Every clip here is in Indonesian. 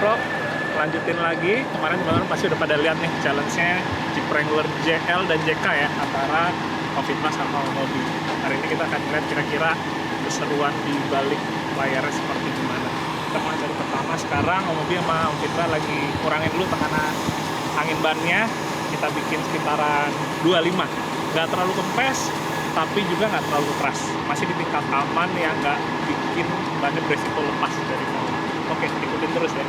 Vlog lanjutin lagi. Kemarin teman-teman pasti udah pada lihat nih challenge-nya Jeep Wrangler JL dan JK ya, antara Novitra sama Mobi. Hari ini kita akan lihat kira-kira keseruan di balik layarnya seperti gimana. Kita mulai dari pertama sekarang. Mobi sama Novitra lagi kurangin dulu tekanan angin bannya. Kita bikin sekitaran 25, nggak terlalu kempes tapi juga nggak terlalu keras, masih di tingkat aman yang nggak bikin bannya beresiko lepas dari kamu. Oke, ikutin terus ya.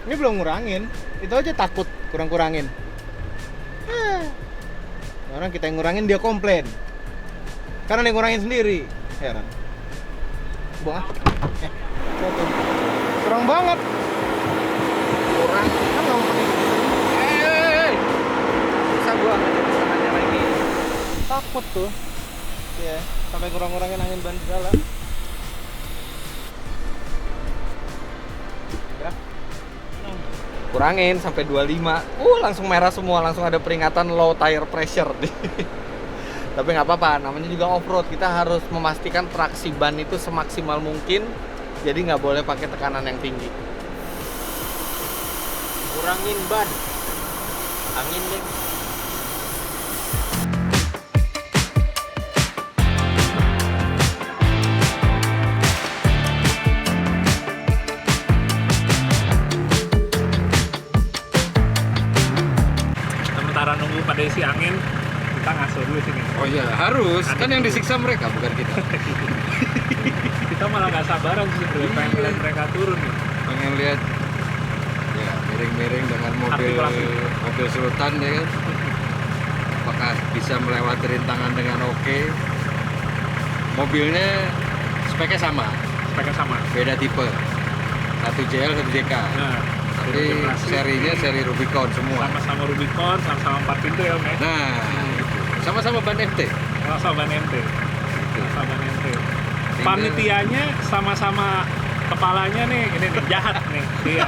Ini belum ngurangin, itu aja takut kurang-kurangin. Orang kita yang ngurangin dia komplain, karena dia ngurangin sendiri. Heran. Buang kurang banget. Kurang kan nggak mau bisa gua nggak lagi. Takut tuh. Ya, sampai kurang-kurangin angin ban segala. Ya. Kurangin sampai 25. Langsung merah semua, langsung ada peringatan low tire pressure. Tapi nggak apa-apa, namanya juga off-road. Kita harus memastikan traksi ban itu semaksimal mungkin. Jadi nggak boleh pakai tekanan yang tinggi. Kurangin ban, angin deh. Sementara nunggu pada isi angin, kita ngaso dulu sini. Oh iya, harus. Kan yang disiksa mereka, bukan kita. Kita malah nggak sabaran sih sebenarnya pengen lihat mereka turun nih. Pengen lihat ya miring-miring dengan mobil sultan ya kan. Apakah bisa melewati rintangan dengan oke? Mobilnya speknya sama, beda tipe. Satu JL, satu JK. Nah, tapi serinya seri Rubicon semua. Sama-sama Rubicon, sama-sama 4 pintu ya Om ya. Nah, sama-sama ban MT. Sama-sama ban MT. Panitianya sama-sama kepalanya nih, ini nih, jahat nih. Iya.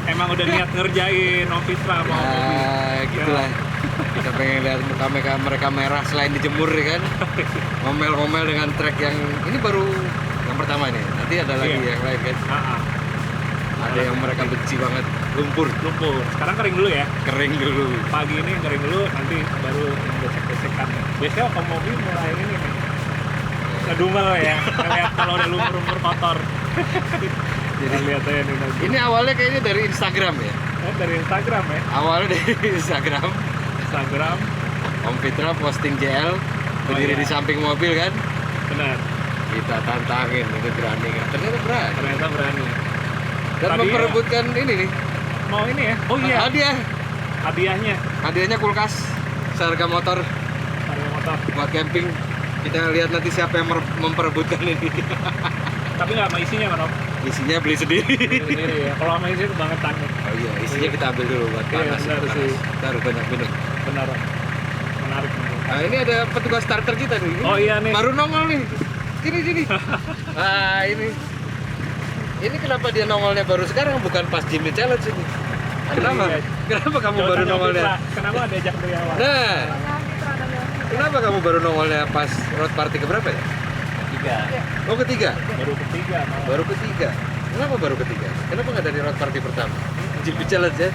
Emang udah niat ngerjain Novitra mau mobil. Gitulah. Kita pengen lihat muka mereka merah selain dijemur ya kan. Ngomel-ngomel dengan trek yang ini baru yang pertama ini. Nanti ada lagi yang lain kan. Ada yang mereka benci banget, lumpur. Sekarang kering dulu ya. Kering dulu. Pagi ini kering dulu, nanti baru besek-besekan. Biasanya kalau mobil mulai ini nih. Ngedumel ya, ngeliat kalau udah lumpur kotor. Jadi lihat aja nih nanti. Ini awalnya kayaknya dari Instagram ya? Dari Instagram ya? Awalnya dari Instagram. Om Fitra posting JL, berdiri di samping mobil kan? Benar. Kita tantangin, itu berani kan? Ternyata berani. Dan Tadi memperebutkan ini nih. Mau ini ya? Oh iya. Hadiahnya kulkas seharga motor. Buat camping. Kita lihat nanti siapa yang memperebutkan ini. Tapi nggak sama isinya kan Om? Isinya beli sendiri. Ya. Kalau sama isinya kebangetan nih. Oh iya, isinya kita ambil dulu buat panas. Kita harus banyak minum. Benar. Menarik. Nah ini ada petugas starter kita nih. Oh iya nih. Baru nongol nih. Sini. Nah ini. Ini kenapa dia nongolnya baru sekarang, bukan pas Jimmy Challenge ini? Kenapa? Kenapa kamu baru nongolnya? Kenapa ada ajak dari awal? Nah, kenapa kamu baru nongolnya pas road party keberapa ya? Ketiga. Baru ketiga. Kenapa baru ketiga? Kenapa nggak dari road party pertama? Jimmy Challenge ya?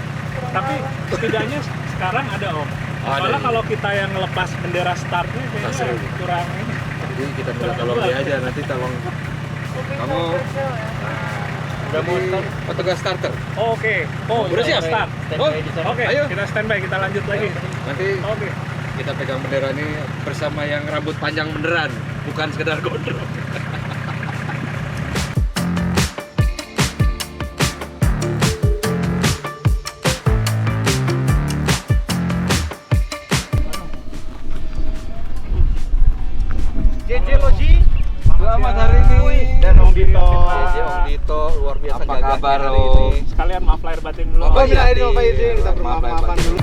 Tapi setidaknya sekarang ada Om. Soalnya kalau kita yang ngelepas bendera startnya kayaknya kurang ini. Jadi kita minta tolong dia aja, nanti tolong kamu udah mau start petugas starter. Oke. Udah siap start. Oke. Ayo kita standby, kita lanjut lagi. Nanti kita pegang bendera ini bersama yang rambut panjang beneran, bukan sekedar gondrong. JJ Loji, selamat hari ini. dan Om Dito. Om Dito luar biasa. Apa kabar hari Om? ini. Sekalian maaf lahir batin dulu. Oh iya, kita bermaaf-maafan dulu.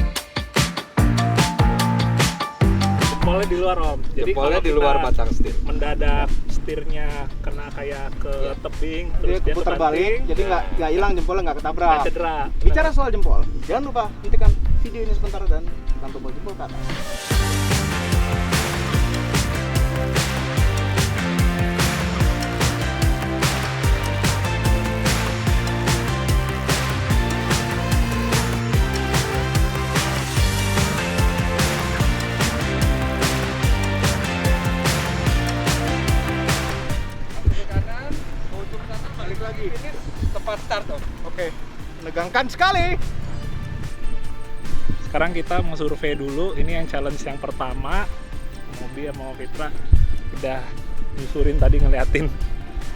Jempolnya di luar Om. Jadi Jempolnya kalau di luar kita batang setir. mendadak setirnya kena kayak ke tebing, Dia terus dia putar terbanting, balik, jadi nggak hilang jempolnya, nggak nggak ketabrak. cedera. Bicara soal jempol, jangan lupa hentikan video ini sebentar dan tekan tombol jempol ke atas. Ke kanan, ujung sana balik lagi. Ini tepat start Om. Oke. Menegangkan sekali. Sekarang kita mau survei dulu. Ini yang challenge yang pertama. Mobi sama Fitra udah nyusurin tadi, ngeliatin.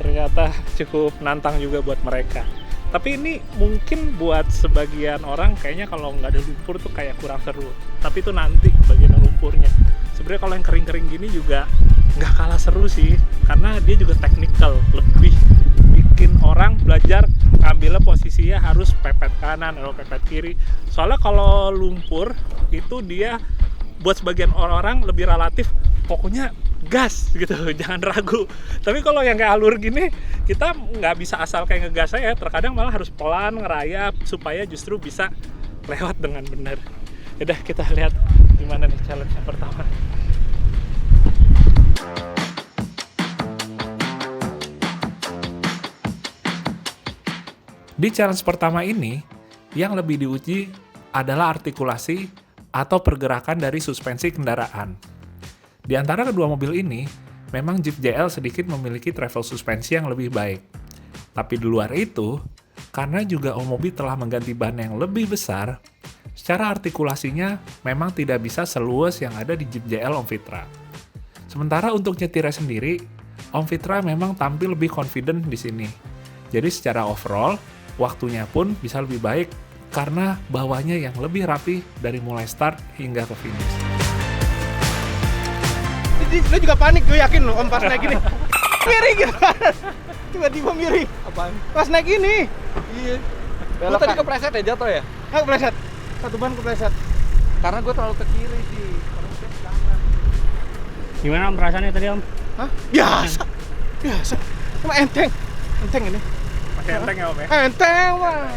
Ternyata cukup nantang juga buat mereka. Tapi ini mungkin buat sebagian orang kayaknya kalau nggak ada lumpur tuh kayak kurang seru. Tapi itu nanti bagian lumpurnya. Sebenarnya kalau yang kering-kering gini juga nggak kalah seru sih, karena dia juga technical, lebih bikin orang belajar ngambilnya posisinya harus pepet kanan atau pepet kiri. Soalnya kalau lumpur itu dia buat sebagian orang lebih relatif, pokoknya gas gitu, jangan ragu. Tapi kalau yang kayak alur gini, kita nggak bisa asal kayak ngegas aja, terkadang malah harus pelan, ngerayap, supaya justru bisa lewat dengan benar. Yaudah, kita lihat gimana nih challenge yang pertama. Di challenge pertama ini, yang lebih diuji adalah artikulasi atau pergerakan dari suspensi kendaraan. Di antara kedua mobil ini, memang Jeep JL sedikit memiliki travel suspensi yang lebih baik. Tapi di luar itu, karena juga Omobi telah mengganti ban yang lebih besar, secara artikulasinya memang tidak bisa seluas yang ada di Jeep JL Om Fitra. Sementara untuk nyetirnya sendiri, Om Fitra memang tampil lebih confident di sini. Jadi secara overall, waktunya pun bisa lebih baik karena bawahnya yang lebih rapi dari mulai start hingga ke finish. Jadi lo juga panik, gue yakin lo Om pas naik gini. Miring gitu kan. Tiba-tiba miring. Apaan? Pas naik gini. Iya. Lu Belok tadi kan. kepleset ya, jatuh ya? Nggak kepleset. Satu ban kepleset. Karena gue terlalu ke kiri sih. Harusnya ke kanan. Gimana Om perasaannya tadi Om? Hah? Biasa. Biasa. Cuma enteng. Enteng ini. Pakai enteng ya Om ya? Enteng wah.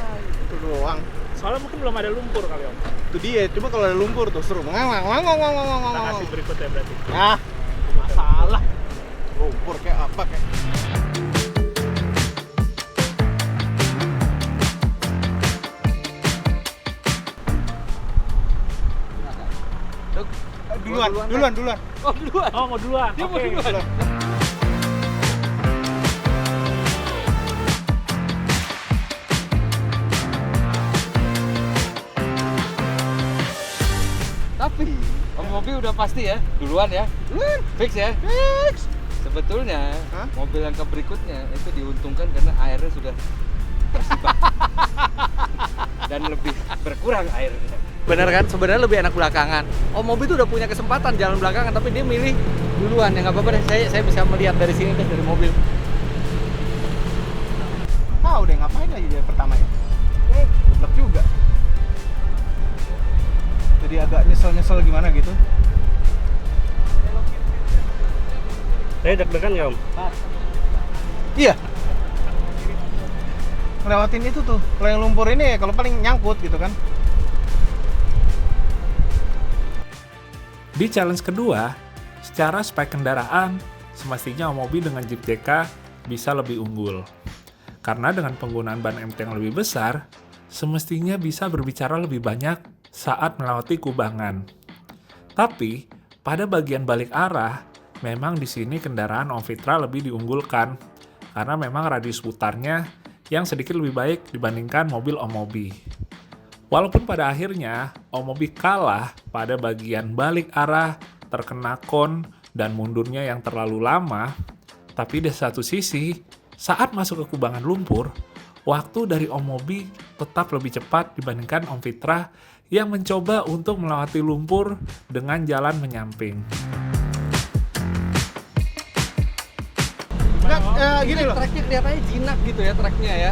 Itu doang. Soalnya mungkin belum ada lumpur kali Om. Itu dia. Cuma kalau ada lumpur tuh seru. Kita kasih berikutnya berarti. Nah, masalah. Lumpur kayak apa kayak. Duluan. Oh, duluan. Oh, mau duluan? Dia mau Oke. duluan. Tapi Om Mobi udah pasti ya, duluan ya? Duluan. Fix ya? Fix. Sebetulnya Hah? mobil yang berikutnya itu diuntungkan karena airnya sudah tersibat dan lebih berkurang airnya. Bener kan? Sebenarnya lebih enak belakangan. Om Mobi tuh udah punya kesempatan jalan belakangan, tapi dia milih duluan. Ya nggak apa-apa deh, saya bisa melihat dari sini deh, dari mobil. Tahu deh ngapain aja dia pertama ya. Goblok juga. Jadi agak nyesel-nyesel gimana gitu. Saya deg-degan ya Om? Iya. Ngelewatin itu tuh. Kalau yang lumpur ini kalau paling nyangkut gitu kan. Di challenge kedua, secara spek kendaraan, semestinya Omobi dengan Jeep JK bisa lebih unggul. Karena dengan penggunaan ban MT yang lebih besar, semestinya bisa berbicara lebih banyak saat melewati kubangan. Tapi, pada bagian balik arah, memang di sini kendaraan Om Fitra lebih diunggulkan, karena memang radius putarnya yang sedikit lebih baik dibandingkan mobil Omobi. Walaupun pada akhirnya Omobi kalah pada bagian balik arah, terkena kon, dan mundurnya yang terlalu lama, tapi di satu sisi, saat masuk ke kubangan lumpur, waktu dari Omobi tetap lebih cepat dibandingkan Om Fitra yang mencoba untuk melewati lumpur dengan jalan menyamping. Nggak, gini loh. Treknya kelihatannya jinak gitu ya, treknya ya.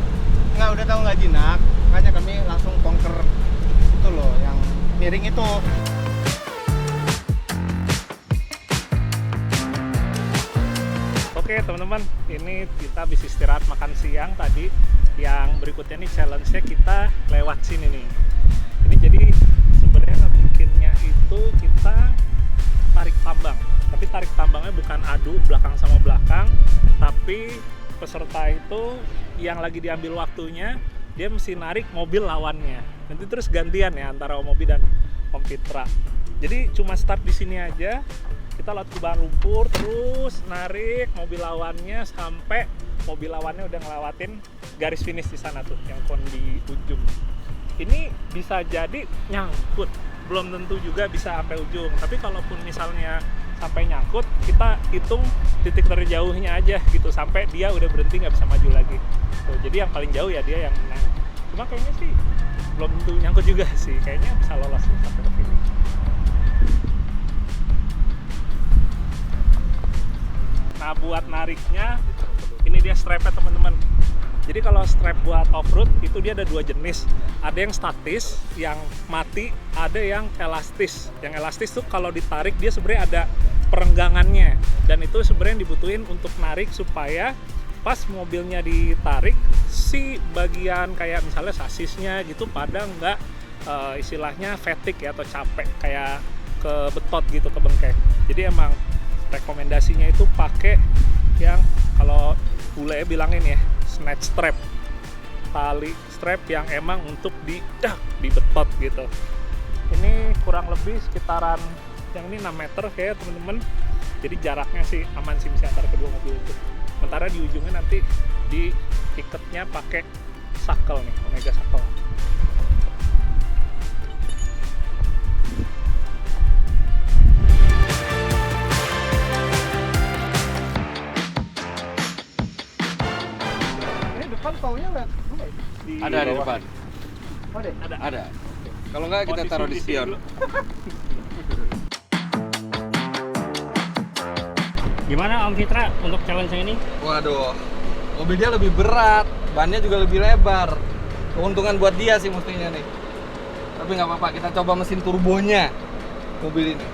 Nggak, udah tahu nggak jinak. Makanya kami langsung conquer itu loh, yang miring itu. Oke teman-teman, ini kita habis istirahat makan siang tadi. Yang berikutnya nih challenge-nya kita lewat sini nih. Ini jadi sebenarnya bikinnya itu kita tarik tambang tapi tarik tambangnya bukan adu belakang sama belakang, tapi peserta itu yang lagi diambil waktunya dia mesti narik mobil lawannya. Nanti terus gantian ya antara Om Mobi dan Om Fitra. Jadi cuma start di sini aja, kita lewat kubangan lumpur, terus narik mobil lawannya sampai mobil lawannya udah ngelewatin garis finish di sana tuh, yang kon di ujung. Ini bisa jadi nyangkut, belum tentu juga bisa sampai ujung. Tapi kalaupun misalnya sampai nyangkut, kita hitung titik terjauhnya aja gitu, sampai dia udah berhenti nggak bisa maju lagi. Tuh, jadi yang paling jauh ya dia yang menang. Cuma kayaknya sih belum tentu nyangkut juga sih, kayaknya bisa lolos sampai ke finish. Nah, buat nariknya ini dia strapnya teman-teman. Jadi kalau strap buat off-road itu dia ada dua jenis. Ada yang statis, yang mati, ada yang elastis. Yang elastis tuh kalau ditarik dia sebenarnya ada perenggangannya. Dan itu sebenarnya dibutuhin untuk narik supaya pas mobilnya ditarik, si bagian kayak misalnya sasisnya gitu pada nggak istilahnya fatigue ya, atau capek kayak kebetot gitu, ke bengkek. Jadi emang rekomendasinya itu pakai yang kalau bule bilangin ya, snatch strap, tali strap yang emang untuk dibetot gitu. Ini kurang lebih sekitaran yang ini 6 meter kayak temen-temen. Jadi jaraknya sih aman sih bisa antara kedua mobil itu. Sementara di ujungnya nanti diikatnya pakai sakel nih, Omega sakel. Paunya nggak? Ada di depan. Oh, Ada. Kalau nggak kita taruh di spion. Gimana Om Fitra untuk challenge yang ini? Waduh, mobilnya lebih berat, bannya juga lebih lebar. Keuntungan buat dia sih mestinya nih. Tapi nggak apa-apa, kita coba mesin turbonya mobil ini.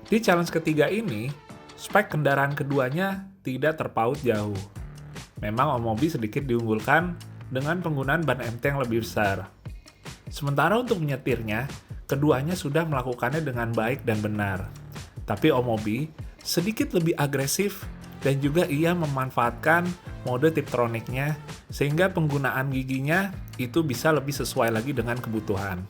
Di challenge ketiga ini, spek kendaraan keduanya tidak terpaut jauh. Memang Om Mobi sedikit diunggulkan dengan penggunaan ban MT yang lebih besar. Sementara untuk menyetirnya, keduanya sudah melakukannya dengan baik dan benar. Tapi Om Mobi sedikit lebih agresif dan juga ia memanfaatkan mode Tiptronicnya sehingga penggunaan giginya itu bisa lebih sesuai lagi dengan kebutuhan.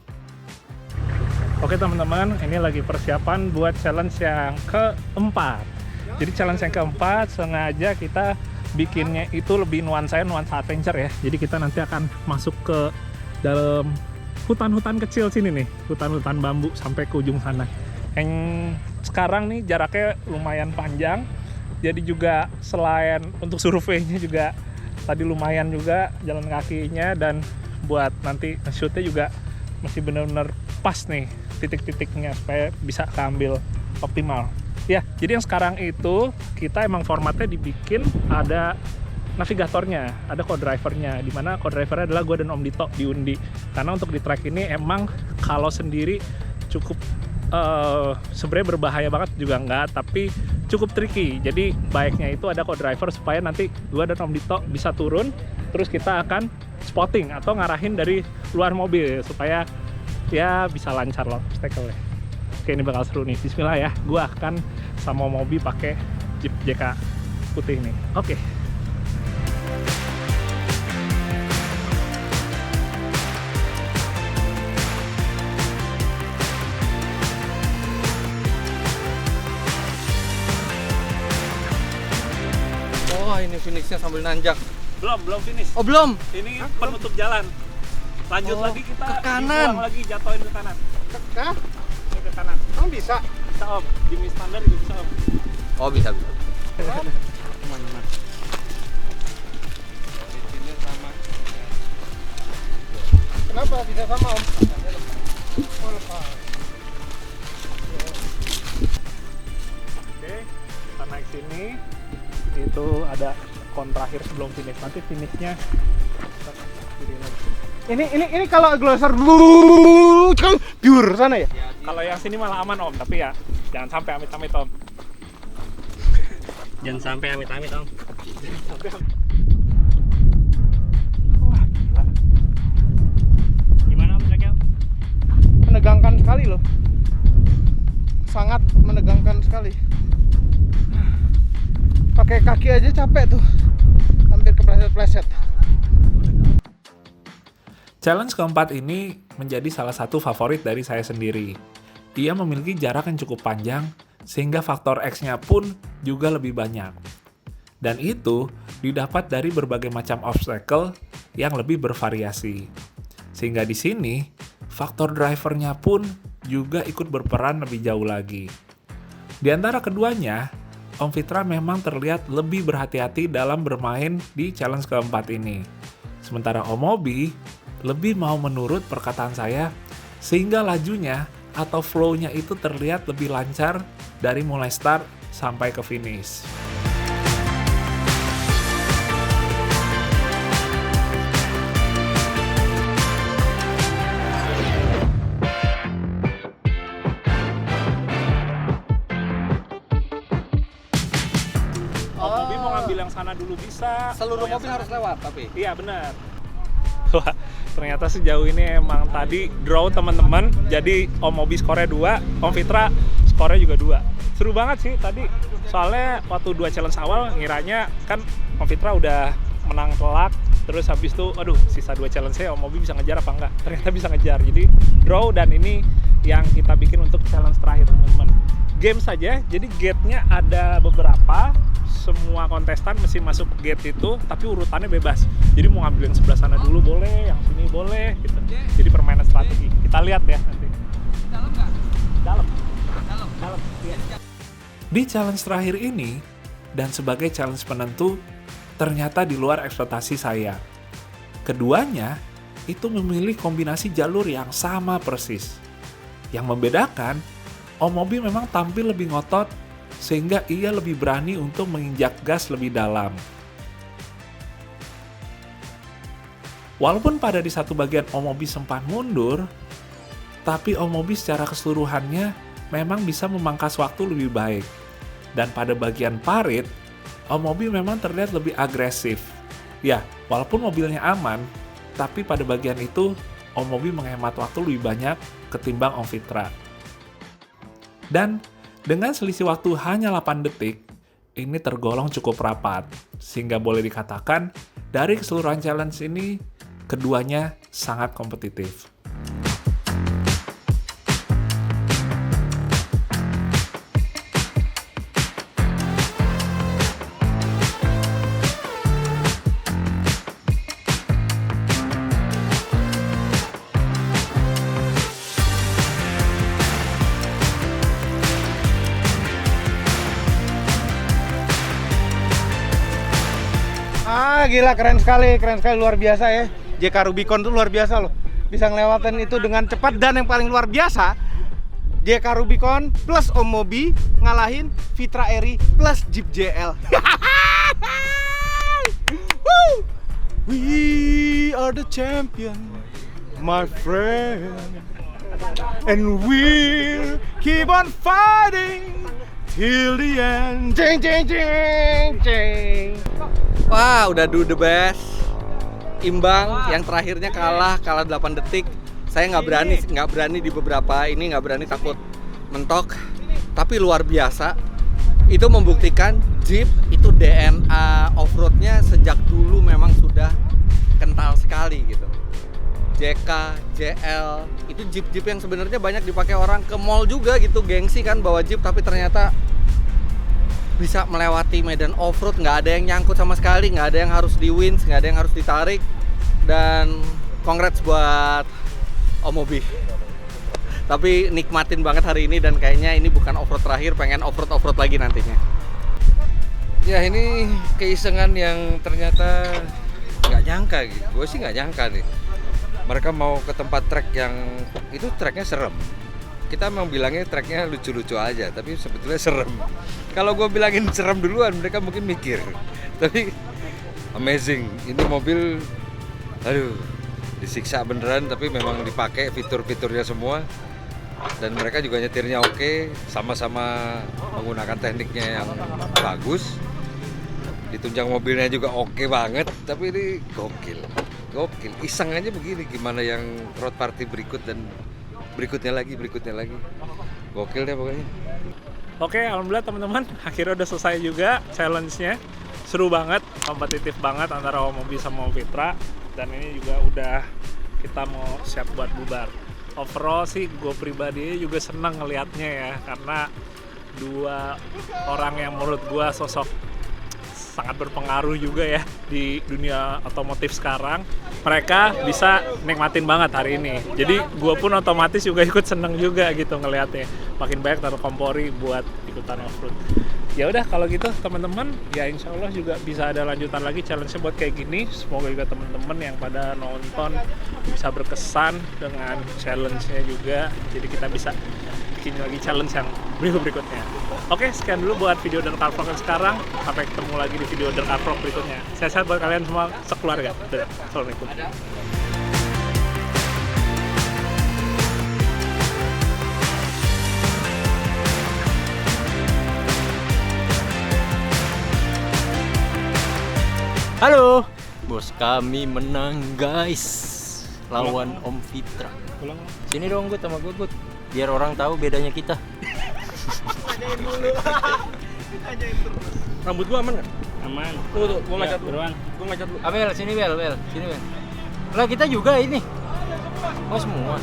Oke teman-teman, ini lagi persiapan buat challenge yang keempat. Jadi challenge yang keempat sengaja kita bikinnya itu lebih nuansa adventure ya. Jadi kita nanti akan masuk ke dalam hutan-hutan kecil sini nih, hutan-hutan bambu sampai ke ujung sana. Yang sekarang nih jaraknya lumayan panjang. Jadi juga selain untuk surveinya juga tadi lumayan juga jalan kakinya, dan buat nanti shootnya juga masih benar-benar pas nih titik-titiknya supaya bisa keambil optimal. Ya, jadi yang sekarang itu kita emang formatnya dibikin ada navigatornya, ada co-drivernya, dimana co-drivernya adalah gue dan Om Dito diundi. Karena untuk di track ini emang kalau sendiri cukup sebenarnya berbahaya banget juga enggak, tapi cukup tricky. Jadi baiknya itu ada co-driver supaya nanti gue dan Om Dito bisa turun, terus kita akan spotting atau ngarahin dari luar mobil supaya ya bisa lancar loh takeaway. Oke, ini bakal seru nih. Bismillah ya. Gua akan sama Mobi pakai Jeep JK putih nih. Oke. Oh, ini finishnya sambil nanjak. Belum finish. Oh, belum? Ini penutup jalan. Lanjut lagi kita ke kanan. dibuang lagi, jatuhin ke kanan. Kah? Ini ke kanan. Oh, bisa? Bisa Om. Jimmy standar juga bisa Om. Oh, bisa. Teman-teman. Kenapa bisa sama Om? Oh, lepas. Oke, kita naik sini. Itu ada kon terakhir sebelum finish. Nanti finishnya kita kiri lagi. Ini kalau glosser kan pure sana ya? Kalau yang sini malah aman Om, tapi ya jangan sampai amit-amit Om. Jangan sampai amit-amit Om. Wah, gila. Gimana Om tracknya? Menegangkan sekali loh. pakai kaki aja capek tuh, hampir kepleset-pleset. Challenge keempat ini menjadi salah satu favorit dari saya sendiri. Ia memiliki jarak yang cukup panjang, sehingga faktor X-nya pun juga lebih banyak. Dan itu didapat dari berbagai macam obstacle yang lebih bervariasi. Sehingga di sini, faktor drivernya pun juga ikut berperan lebih jauh lagi. Di antara keduanya, Om Fitra memang terlihat lebih berhati-hati dalam bermain di challenge keempat ini. Sementara Om Mobi lebih mau menurut perkataan saya, sehingga lajunya atau flow-nya itu terlihat lebih lancar dari mulai start sampai ke finish. Om Mobi mau ngambil yang sana dulu bisa. Seluruh mau yang mobil sana. harus lewat tapi. Iya benar. Wah, ternyata sejauh ini emang tadi draw teman-teman. Jadi Om Mobi skornya 2, Om Fitra skornya juga 2. Seru banget sih tadi. Soalnya waktu 2 challenge awal ngiranya kan Om Fitra udah menang telak. Terus habis itu, aduh sisa 2 challenge-nya Om Mobi bisa ngejar apa enggak? Ternyata bisa ngejar. Jadi draw dan ini yang kita bikin untuk challenge terakhir teman-teman. Game saja, jadi gate-nya ada beberapa. Semua kontestan mesti masuk gate itu, tapi urutannya bebas. Jadi mau ngambil yang sebelah sana dulu boleh, yang sini boleh, gitu. Jadi permainan strategi. Kita lihat ya nanti. Dalam nggak? Dalam. Dalam. Iya. Di challenge terakhir ini, dan sebagai challenge penentu, ternyata di luar ekspektasi saya. Keduanya itu memilih kombinasi jalur yang sama persis. Yang membedakan, Om Mobi memang tampil lebih ngotot, sehingga ia lebih berani untuk menginjak gas lebih dalam. Walaupun pada di satu bagian Om Mobi sempat mundur, tapi Om Mobi secara keseluruhannya memang bisa memangkas waktu lebih baik. Dan pada bagian parit, Om Mobi memang terlihat lebih agresif. Ya, walaupun mobilnya aman, tapi pada bagian itu Om Mobi menghemat waktu lebih banyak ketimbang Om Fitra. Dan dengan selisih waktu hanya 8 detik, ini tergolong cukup rapat, sehingga boleh dikatakan dari keseluruhan challenge ini, keduanya sangat kompetitif. Gila keren sekali luar biasa ya. JK Rubicon tuh luar biasa loh. Bisa ngelewatin itu dengan cepat dan yang paling luar biasa, JK Rubicon plus Om Mobi ngalahin Fitra Eri plus Jeep JL. Woo! We are the champion, my friend, and we'll keep on fighting till the end. Jeng jeng jeng jeng. Wah, udah do the best. Imbang, yang terakhirnya kalah 8 detik. Saya nggak berani di beberapa ini, nggak berani takut mentok. Tapi luar biasa. Itu membuktikan Jeep itu DNA off-roadnya sejak dulu memang sudah kental sekali gitu. JK, JL, itu Jeep-Jeep yang sebenarnya banyak dipakai orang ke mall juga gitu, gengsi kan bawa Jeep, tapi ternyata bisa melewati medan off-road, nggak ada yang nyangkut sama sekali, nggak ada yang harus di winch, nggak ada yang harus ditarik. Dan congrats buat Om Mobi. Tapi nikmatin banget hari ini dan kayaknya ini bukan off-road terakhir, pengen off-road lagi nantinya. Ya ini keisengan yang ternyata nggak nyangka gitu. Gue sih nggak nyangka nih. Mereka mau ke tempat trek yang itu treknya serem. Kita emang bilangnya treknya lucu-lucu aja, tapi sebetulnya serem. Kalau gue bilangin serem duluan, mereka mungkin mikir. Tapi amazing, ini mobil, aduh, disiksa beneran, tapi memang dipakai fitur-fiturnya semua. Dan mereka juga nyetirnya oke, sama-sama menggunakan tekniknya yang bagus. Ditunjang mobilnya juga oke banget, tapi ini gokil. Iseng aja begini, gimana yang road party berikut dan berikutnya lagi. Gokil deh pokoknya. Oke, alhamdulillah teman-teman, akhirnya udah selesai juga challenge-nya. Seru banget, kompetitif banget antara Omobi sama Omfitra. Dan ini juga udah kita mau siap buat bubar. Overall sih gue pribadi juga seneng ngelihatnya ya, karena dua orang yang menurut gue sosok sangat berpengaruh juga ya di dunia otomotif sekarang. Mereka bisa nikmatin banget hari ini. Jadi gue pun otomatis juga ikut seneng juga gitu ngelihatnya. Makin banyak taruh kompori buat ikutan off-road. Ya udah kalau gitu teman-teman, ya insya Allah juga bisa ada lanjutan lagi challenge-nya buat kayak gini. Semoga juga teman-teman yang pada nonton bisa berkesan dengan challenge-nya juga. Jadi kita bisa bikin lagi challenge yang berikutnya. Oke, sekian dulu buat video dan car vlog sekarang. Sampai ketemu lagi di video dan car vlog berikutnya. Sehat-sehat buat kalian semua sekeluarga. Dadah. Assalamualaikum. Halo, bos kami menang guys, lawan Om Fitra. Ulang. Sini dong Gut sama Gut, biar orang tahu bedanya kita. Rambut gua aman nggak? Aman. Tuh, gua ngacat lu. Beruan. Gua ngacat lu. Abel, sini Bel, sini Bel. Lah kita juga ini. Oh semua.